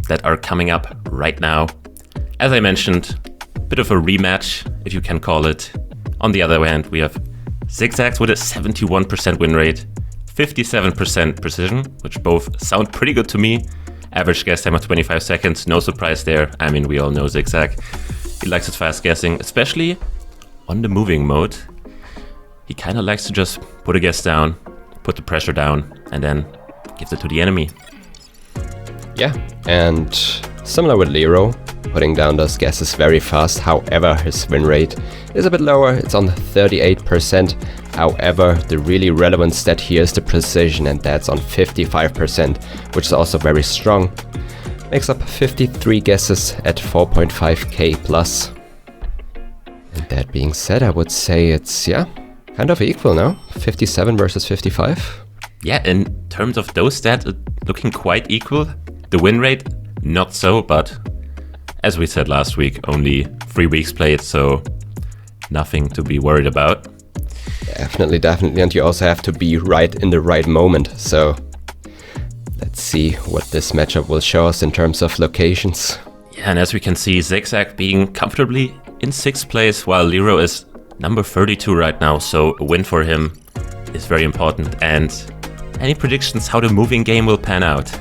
that are coming up right now. As I mentioned, a bit of a rematch, if you can call it. On the other hand, we have Zi8gzag with a 71% win rate, 57% precision, which both sound pretty good to me. Average guess time of 25 seconds, no surprise there. I mean, we all know Zi8gzag. He likes his fast guessing, especially on the moving mode. He kind of likes to just put a guess down, put the pressure down, and then gives it to the enemy. Yeah, and similar with Leero, putting down those guesses very fast. However, his win rate is a bit lower. It's on 38%. However, the really relevant stat here is the precision, and that's on 55%, which is also very strong. Makes up 53 guesses at 4.5k plus. And that being said, I would say it's, kind of equal now. 57 versus 55. Yeah, in terms of those stats, looking quite equal. The win rate, not so, but as we said last week, only 3 weeks played, so nothing to be worried about. Definitely, and you also have to be right in the right moment, so let's see what this matchup will show us in terms of locations. Yeah, and as we can see, Zi8gzag being comfortably in 6th place, while Leero is number 32 right now, so a win for him is very important. And any predictions how the moving game will pan out?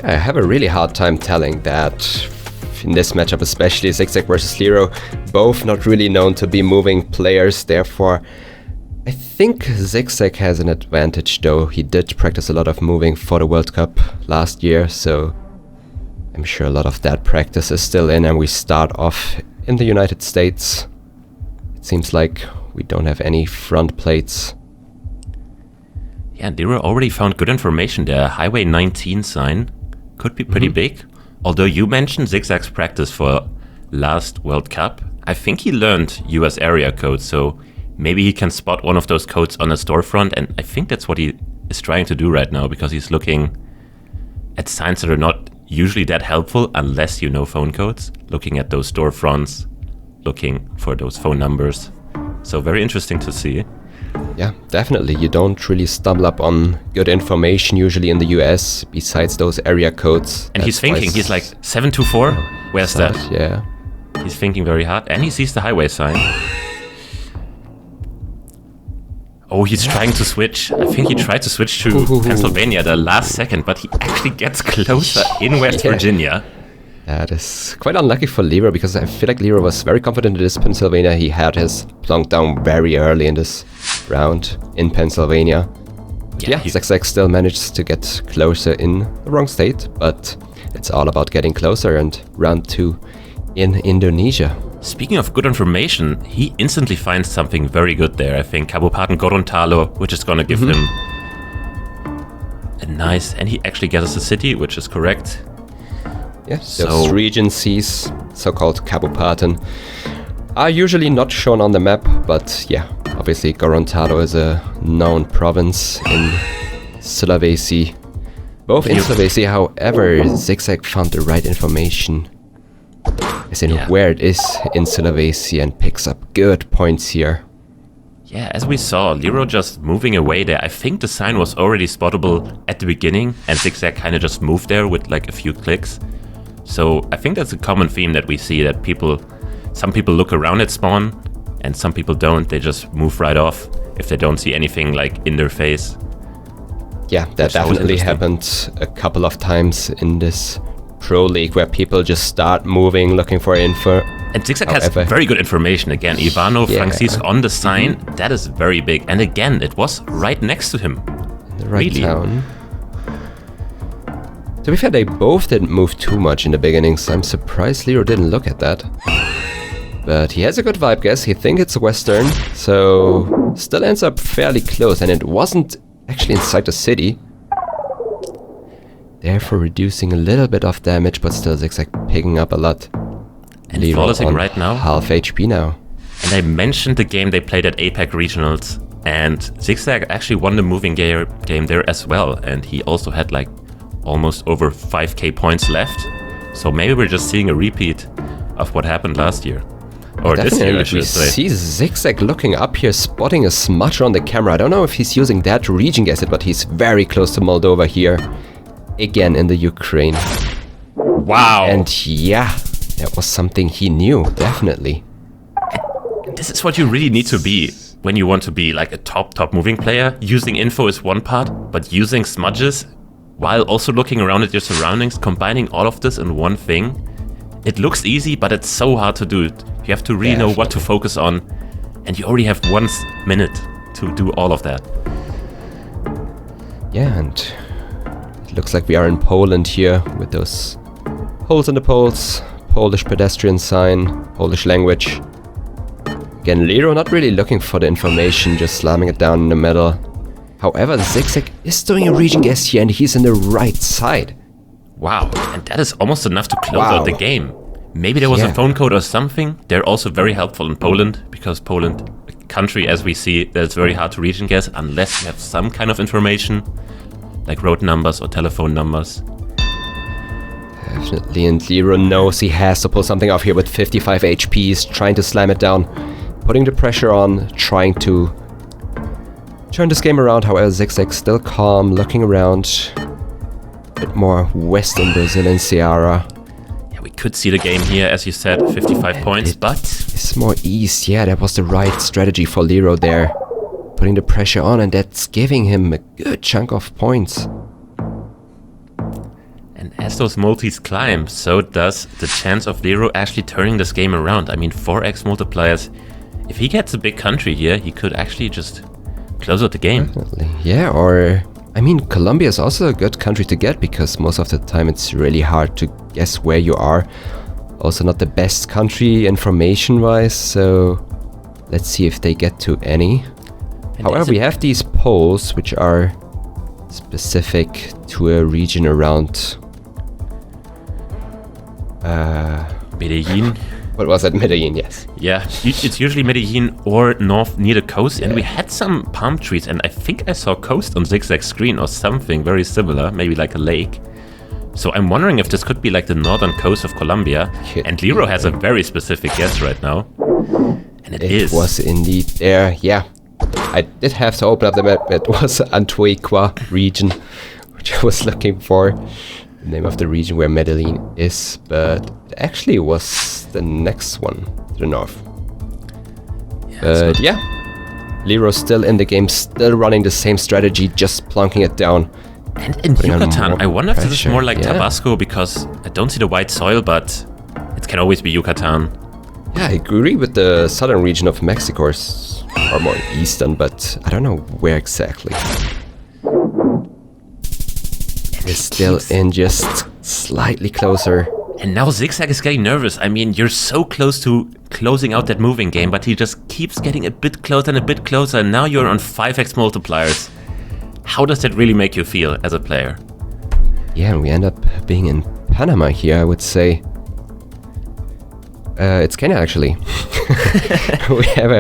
I have a really hard time telling that in this matchup, especially Zi8gzag versus Leero, both not really known to be moving players. Therefore, I think Zi8gzag has an advantage, though he did practice a lot of moving for the World Cup last year, so I'm sure a lot of that practice is still in, and we start off in the United States. It seems like we don't have any front plates. Yeah, Leero already found good information there. Highway 19 sign could be pretty big. Although you mentioned Zi8gzag's practice for last World Cup, I think he learned US area codes, so maybe he can spot one of those codes on a storefront, and I think that's what he is trying to do right now, because he's looking at signs that are not usually that helpful unless you know phone codes, looking at those storefronts, looking for those phone numbers. So very interesting to see. Yeah, definitely. You don't really stumble up on good information usually in the US besides those area codes. And he's thinking, he's like, 724? Where's that? Yeah. He's thinking very hard, and he sees the highway sign. Oh, he's trying to switch. I think he tried to switch to Pennsylvania the last second, but he actually gets closer in West Virginia. That is quite unlucky for Leero, because I feel like Leero was very confident in this Pennsylvania. He had his plonk down very early in this round in Pennsylvania. But yeah, Zi8gzag still managed to get closer in the wrong state, but it's all about getting closer, and round 2 in Indonesia. Speaking of good information, he instantly finds something very good there. I think Kabupaten Gorontalo, which is gonna give him a nice, and he actually guesses the city, which is correct. Yes, those regencies, so-called Kabupaten, are usually not shown on the map, but yeah, obviously Gorontalo is a known province in Sulawesi. Both in Sulawesi, however, Zi8gzag found the right information, as in where it is in Sulawesi, and picks up good points here. Yeah, as we saw, Leero just moving away there. I think the sign was already spottable at the beginning, and Zi8gzag kind of just moved there with like a few clicks. So I think that's a common theme that we see, that some people look around at spawn, and some people don't. They just move right off if they don't see anything like in their face. Yeah, that definitely happened a couple of times in this Pro League, where people just start moving, looking for info. And Zi8gzag has very good information. Again, Ivano Francisco on the sign, that is very big. And again, it was right next to him. In the right town. To be fair, they both didn't move too much in the beginning, so I'm surprised Leero didn't look at that. But he has a good vibe guess. He thinks it's western, so still ends up fairly close, and it wasn't actually inside the city. Therefore reducing a little bit of damage, but still Zi8gzag picking up a lot. And Leero right now, half HP now. And I mentioned the game they played at APAC Regionals, and Zi8gzag actually won the moving game there as well, and he also had like almost over 5k points left. So maybe we're just seeing a repeat of what happened last year. Or this year, I should say. We see Zi8gzag looking up here, spotting a smudger on the camera. I don't know if he's using that to region guess it, but he's very close to Moldova here. Again in the Ukraine. Wow. And yeah, that was something he knew, definitely. This is what you really need to be when you want to be like a top moving player. Using info is one part, but using smudges while also looking around at your surroundings, combining all of this in one thing, it looks easy, but it's so hard to do it. You have to really know what to focus on, and you already have 1 minute to do all of that. Yeah, and it looks like we are in Poland here with those holes in the poles, Polish pedestrian sign, Polish language. Again, Leero not really looking for the information, just slamming it down in the middle. However, Zi8gzag is doing a region guess here, and he's in the right side. Wow, and that is almost enough to close out the game. Maybe there was a phone code or something. They're also very helpful in Poland, because Poland, a country as we see, that it's very hard to region guess unless you have some kind of information, like road numbers or telephone numbers. Definitely, and Leero knows he has to pull something off here with 55 HP. He's trying to slam it down, putting the pressure on, trying to turn this game around. However, Zi8gzag still calm, looking around. A bit more western Brazil in Ceará. Yeah, we could see the game here, as you said, 55 points, but it's more east. Yeah, that was the right strategy for Leero there. Putting the pressure on, and that's giving him a good chunk of points. And as those multis climb, so does the chance of Leero actually turning this game around. I mean, 4x multipliers. If he gets a big country here, he could actually just close out the game. Definitely. Yeah, or I mean, Colombia is also a good country to get, because most of the time it's really hard to guess where you are. Also not the best country information-wise, so let's see if they get to any. And however, we have these polls, which are specific to a region around... Medellin. What was it? Medellin, yes. Yeah, it's usually Medellin or north near the coast, and we had some palm trees, and I think I saw coast on Zi8gzag's screen or something very similar, maybe like a lake. So I'm wondering if this could be like the northern coast of Colombia, and Leero has a very specific guess right now, and it is. It was indeed there, yeah. I did have to open up the map. It was Antioquia region, which I was looking for. The name of the region where Medellin is, but it actually was the next one to the north. Yeah, but yeah, Leero's still in the game, still running the same strategy, just plonking it down. And in Yucatan, I wonder if this is more like Tabasco, because I don't see the white soil, but it can always be Yucatan. Yeah, I agree with the southern region of Mexico, or more eastern, but I don't know where exactly. It's still in, just slightly closer. And now Zi8gzag is getting nervous. I mean, you're so close to closing out that moving game, but he just keeps getting a bit closer and a bit closer, and now you're on 5x multipliers. How does that really make you feel as a player? Yeah, and we end up being in Panama here, I would say. It's Kenya, actually. We have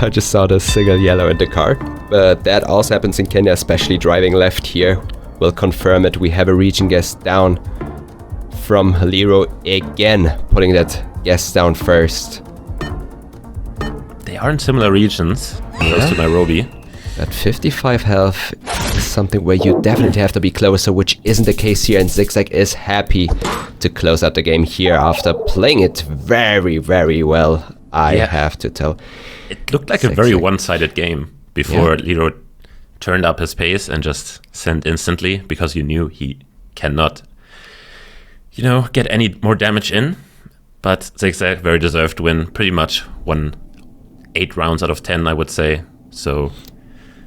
I just saw the single yellow in the car, but that also happens in Kenya, especially driving left here. We'll confirm it. We have a region guess down from Leero again, putting that guess down first. They are in similar regions, close to Nairobi. At 55 health is something where you definitely have to be closer, which isn't the case here, and Zi8gzag is happy to close out the game here after playing it very, very well, I have to tell. It looked like a very one-sided game before Leero turned up his pace and just sent instantly, because you knew he cannot, you know, get any more damage in. But Zi8gzag, very deserved win, pretty much won 8 rounds out of 10, I would say. So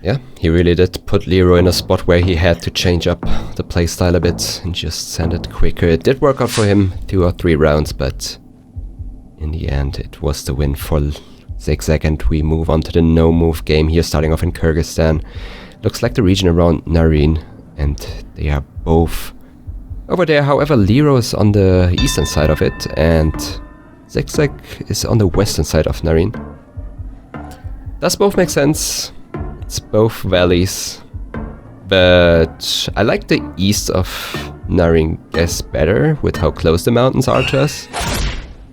yeah, he really did put Leero in a spot where he had to change up the playstyle a bit and just send it quicker. It did work out for him, 2 or 3 rounds, but in the end it was the win for Zi8gzag, and we move on to the no-move game here, starting off in Kyrgyzstan. Looks like the region around Narin, and they are both over there. However, Leero is on the eastern side of it, and Zi8gzag is on the western side of Narin. Does both make sense? It's both valleys, but I like the east of Narin guess better with how close the mountains are to us.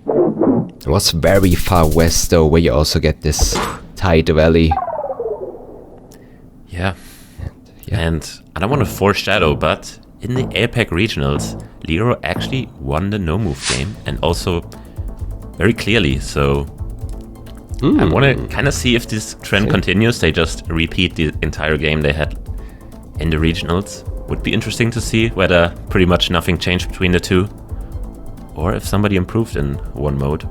It was very far west though, where you also get this tight valley. Yeah. And I don't want to foreshadow, but in the APAC regionals, Leero actually won the no-move game, and also very clearly, so I want to kind of see if this trend continues. They just repeat the entire game they had in the regionals. Would be interesting to see whether pretty much nothing changed between the two, or if somebody improved in one mode.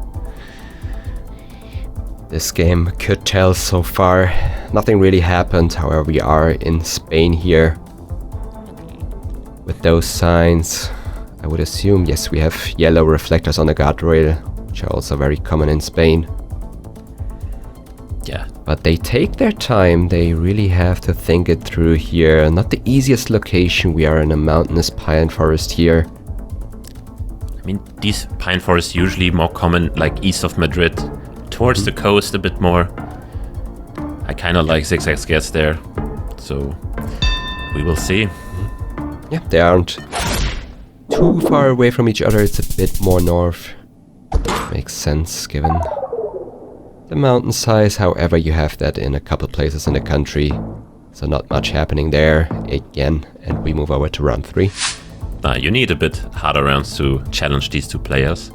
This game could tell so far. Nothing really happened, however we are in Spain here. With those signs, I would assume, yes, we have yellow reflectors on the guardrail, which are also very common in Spain. Yeah. But they take their time, they really have to think it through here. Not the easiest location, we are in a mountainous pine forest here. I mean, these pine forests usually more common like east of Madrid, towards the coast a bit more. I kind of like Zi8gzag's guess there, so we will see. Yeah, they aren't too far away from each other, it's a bit more north. Makes sense given the mountain size, however you have that in a couple places in the country. So not much happening there again, and we move over to round 3. You need a bit harder rounds to challenge these two players.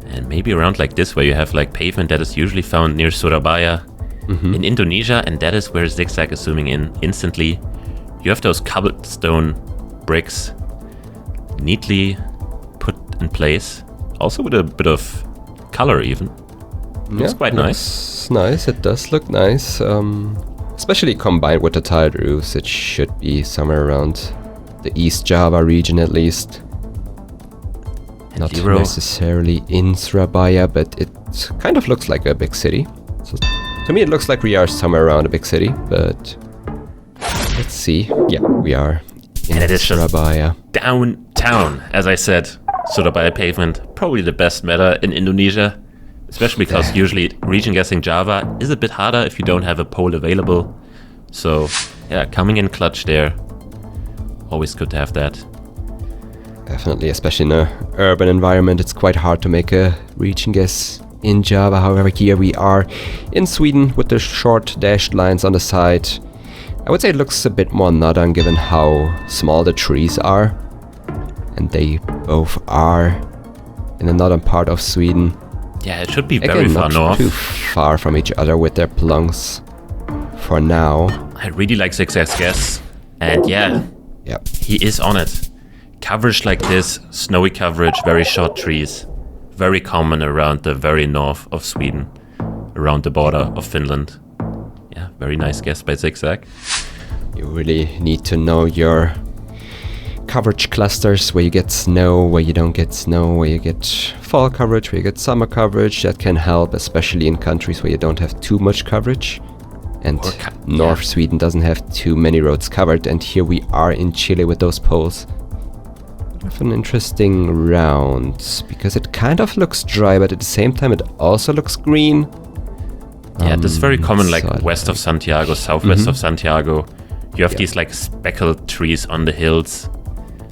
And maybe a round like this where you have like pavement that is usually found near Surabaya in Indonesia, and that is where Zi8gzag is zooming in instantly. You have those cobblestone bricks neatly put in place, also with a bit of color even. Looks quite nice. Nice, it does look nice. Especially combined with the tiled roofs, it should be somewhere around the East Java region at least. And Not Leero, necessarily in Surabaya, but it kind of looks like a big city. So to me it looks like we are somewhere around a big city, but let's see. Yeah, we are in and it is Surabaya. Downtown, as I said. Surabaya pavement, probably the best meta in Indonesia, especially because usually region guessing Java is a bit harder if you don't have a pole available. So yeah, coming in clutch there. Always good to have that. Definitely, especially in an urban environment, it's quite hard to make a region guess in Java. However, here we are in Sweden with the short dashed lines on the side. I would say it looks a bit more northern given how small the trees are. And they both are in the northern part of Sweden. Yeah, it should be very far not north. Too far from each other with their plunks for now. I really like Zi8gzag's guess. And yeah, he is on it. Coverage like this, snowy coverage, very short trees. Very common around the very north of Sweden, around the border of Finland. Yeah, very nice guess by Zi8gzag. You really need to know your coverage clusters, where you get snow, where you don't get snow, where you get fall coverage, where you get summer coverage. That can help, especially in countries where you don't have too much coverage. And North Sweden doesn't have too many roads covered, and here we are in Chile with those poles. Have an interesting round, because it kind of looks dry, but at the same time it also looks green. Yeah, this is very common, like west of Santiago, southwest of Santiago. You have these like speckled trees on the hills,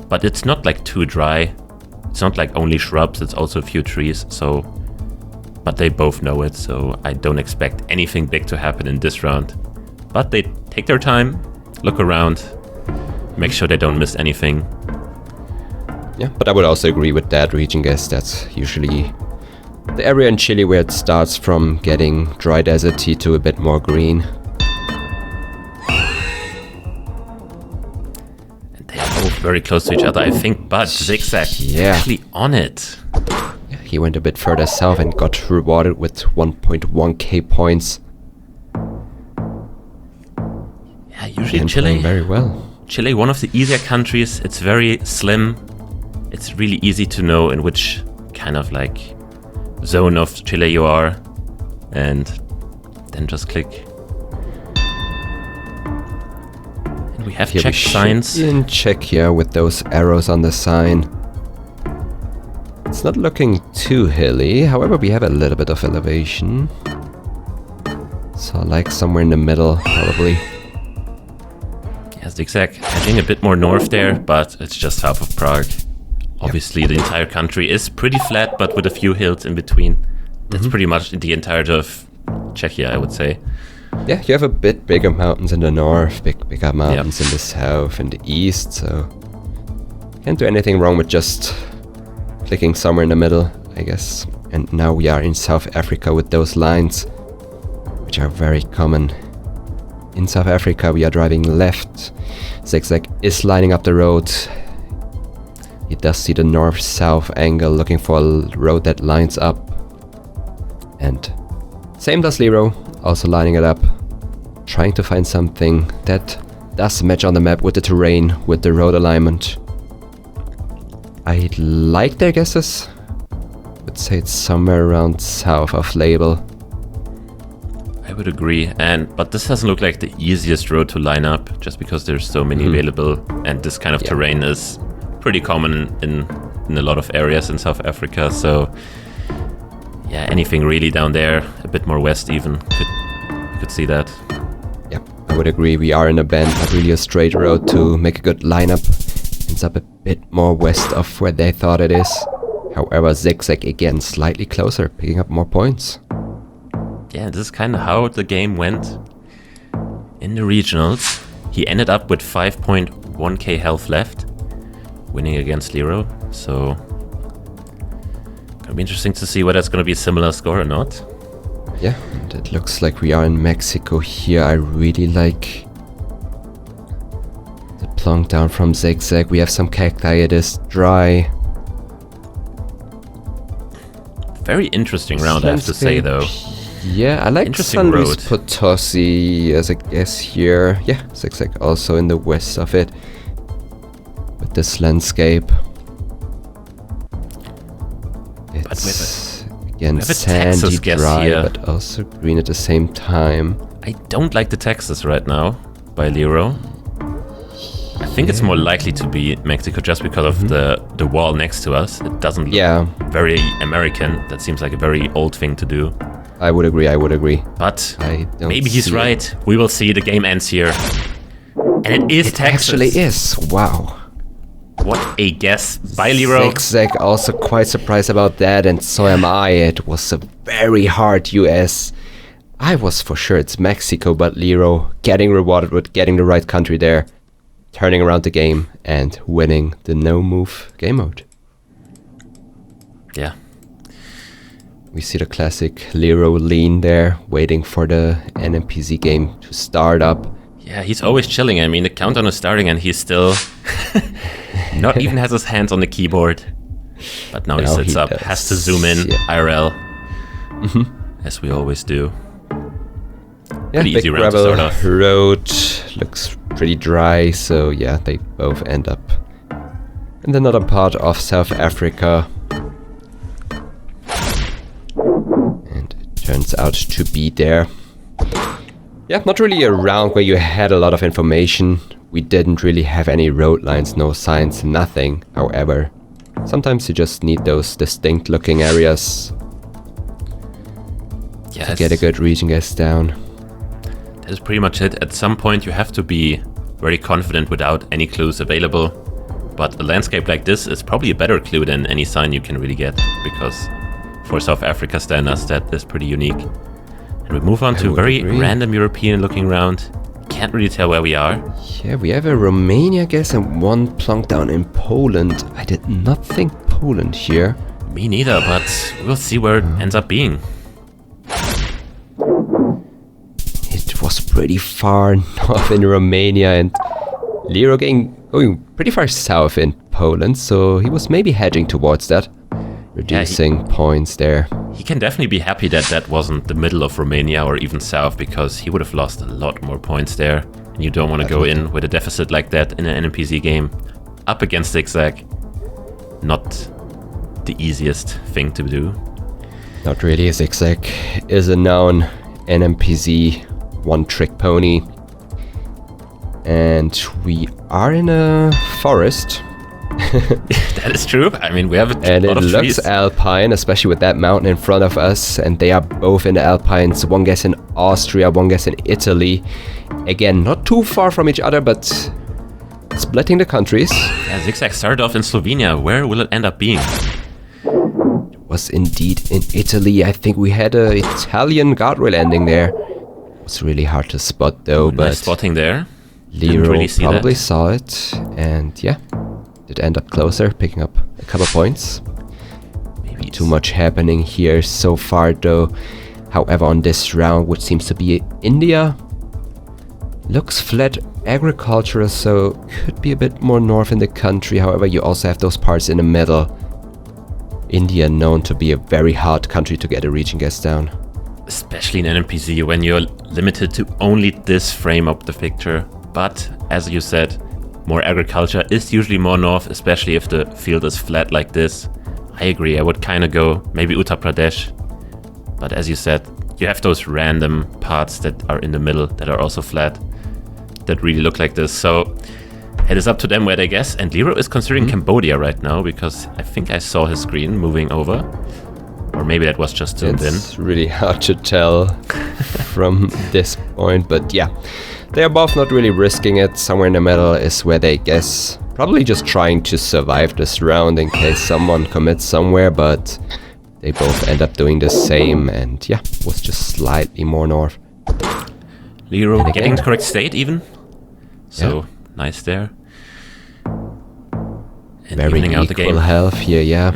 but it's not like too dry. It's not like only shrubs, it's also a few trees, so... But they both know it, so I don't expect anything big to happen in this round. But they take their time, look around, make sure they don't miss anything. Yeah, but I would also agree with that region guess. That's usually the area in Chile where it starts from getting dry deserty to a bit more green. And they are both very close to each other, I think, but Zi8gzag actually on it. He went a bit further south and got rewarded with 1.1k points. Yeah, usually Chile very well. Chile, one of the easier countries. It's very slim. It's really easy to know in which kind of like zone of Chile you are, and then just click. And we have check signs. In Czechia with those arrows on the sign. It's not looking too hilly, however we have a little bit of elevation. So like somewhere in the middle, probably. Yeah, Zi8gzag heading a bit more north there, but it's just south of Prague. Obviously the entire country is pretty flat, but with a few hills in between. That's pretty much the entirety of Czechia, I would say. Yeah, you have a bit bigger mountains in the north, bigger mountains in the south and the east, so Can't do anything wrong with just clicking somewhere in the middle, I guess. And now we are in South Africa with those lines, which are very common. In South Africa we are driving left. Zigzag is lining up the road. He does see the north-south angle, looking for a road that lines up. And same does Leero, also lining it up. Trying to find something that does match on the map with the terrain, with the road alignment. I like their guesses. Would say it's somewhere around south of Label. I would agree, but this doesn't look like the easiest road to line up, just because there's so many available, and this kind of terrain is pretty common in a lot of areas in South Africa. So yeah, anything really down there, a bit more west even, you could see that. Yep, I would agree. We are in a bend, not really a straight road to make a good lineup. Ends up a bit more west of where they thought it is. However, Zigzag again slightly closer, picking up more points. Yeah, this is kind of how the game went in the regionals. He ended up with 5.1k health left, winning against Leero. So gonna be interesting to see whether it's gonna be a similar score or not. Yeah, and it looks like we are in Mexico here. I really like the plonk down from Zigzag. We have some cacti, it is dry. Very interesting round, I have to say, though. Yeah, I like San Luis road. Potosi as a guess here. Yeah, Zigzag also in the west of it. With this landscape. It's again sandy, dry, here, but also green at the same time. I don't like the Texas right now by Leero. I think it's more likely to be Mexico just because of the wall next to us. It doesn't look very American. That seems like a very old thing to do. I would agree. But maybe he's right. We will see. The game ends here. And it is Texas. It actually is. Wow. What a guess by Leero. Zigzag also quite surprised about that, and so am I. It was a very hard US. I was for sure it's Mexico, but Leero getting rewarded with getting the right country there, turning around the game and winning the no-move game mode. Yeah. We see the classic Leero lean there, waiting for the NMPZ game to start up. Yeah, he's always chilling. I mean, the countdown is starting and he's still not even has his hands on the keyboard. But now he sits up, has to zoom in IRL, as we always do. Yeah, pretty big easy round to start off. Road looks pretty dry, so yeah, they both end up in the northern part of South Africa. And it turns out to be there. Yeah, not really a round where you had a lot of information. We didn't really have any road lines, no signs, nothing. However, sometimes you just need those distinct looking areas to get a good region guess down. That is pretty much it. At some point you have to be very confident without any clues available. But a landscape like this is probably a better clue than any sign you can really get, because for South Africa standards that is pretty unique. And we move on to a very random European looking round. Can't really tell where we are. Yeah, we have a Romania guess and one plonk down in Poland. I did not think Poland here. Me neither, but we'll see where it ends up being. It was pretty far north in Romania, and Leero going pretty far south in Poland, so he was maybe hedging towards that, reducing points there. He can definitely be happy that that wasn't the middle of Romania or even south, because he would have lost a lot more points there. And you don't want to go in with a deficit like that in an NMPZ game up against Zigzag. Not the easiest thing to do. Not really. Zigzag is a known NMPZ one-trick pony. And we are in a forest. That is true. I mean, we have a lot of trees. And it looks alpine, especially with that mountain in front of us. And they are both in the Alpines. One guess in Austria, one guess in Italy. Again, not too far from each other, but splitting the countries. Yeah, Zigzag started off in Slovenia. Where will it end up being? It was indeed in Italy. I think we had an Italian guardrail ending there. It was really hard to spot though. But nice spotting there. Leero probably saw it. And yeah. did end up closer, picking up a couple points. Maybe Too much happening here so far though. However, on this round, which seems to be India, looks flat agricultural, so could be a bit more north in the country. However, you also have those parts in the middle. India known to be a very hard country to get a region guess down. Especially in NPC when you're limited to only this frame of the picture. But as you said, more agriculture is usually more north, especially if the field is flat like this. I agree, I would kind of go maybe Uttar Pradesh. But as you said, you have those random parts that are in the middle that are also flat, that really look like this. So it is up to them where they guess. And Leero is considering Cambodia right now, because I think I saw his screen moving over. Or maybe that was just zoomed in. It's really hard to tell from this point, but yeah. They are both not really risking it. Somewhere in the middle is where they guess. Probably just trying to survive this round in case someone commits somewhere, but they both end up doing the same, and yeah, was just slightly more north. Leero getting the correct state even. So nice there. And very evening out the equal game. health here, yeah.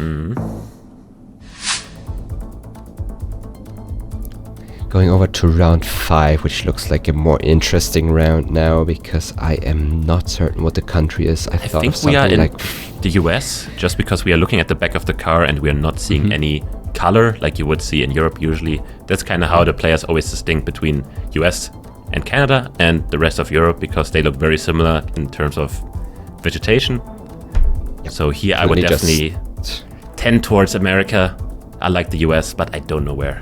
Going over to round 5, which looks like a more interesting round now, because I am not certain what the country is. I thought think of we are something in like the US, just because we are looking at the back of the car and we are not seeing any color like you would see in Europe usually. That's kind of how the players always distinct between US and Canada and the rest of Europe, because they look very similar in terms of vegetation. So here I would definitely tend towards America. I like the US, but I don't know where.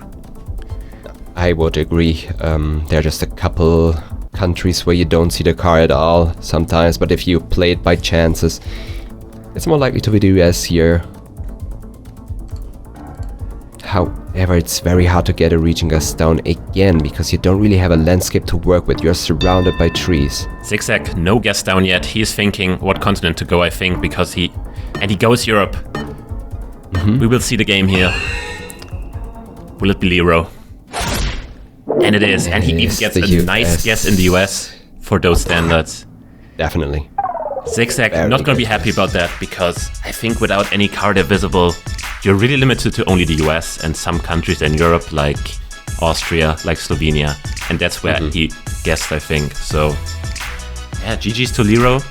I would agree. There are just a couple countries where you don't see the car at all sometimes, but if you play it by chances, it's more likely to be the US here. However, it's very hard to get a region guess down again, because you don't really have a landscape to work with. You're surrounded by trees. Zigzag, no guess down yet. He's thinking what continent to go, I think, because he goes Europe. We will see the game here. Will it be Leero? And it is, and he even gets a nice guess in the US for those standards. Definitely. Zigzag, not gonna be happy about that, because I think without any car there visible, you're really limited to only the US and some countries in Europe, like Austria, like Slovenia, and that's where he guessed, I think. So, yeah, GG's to Leero.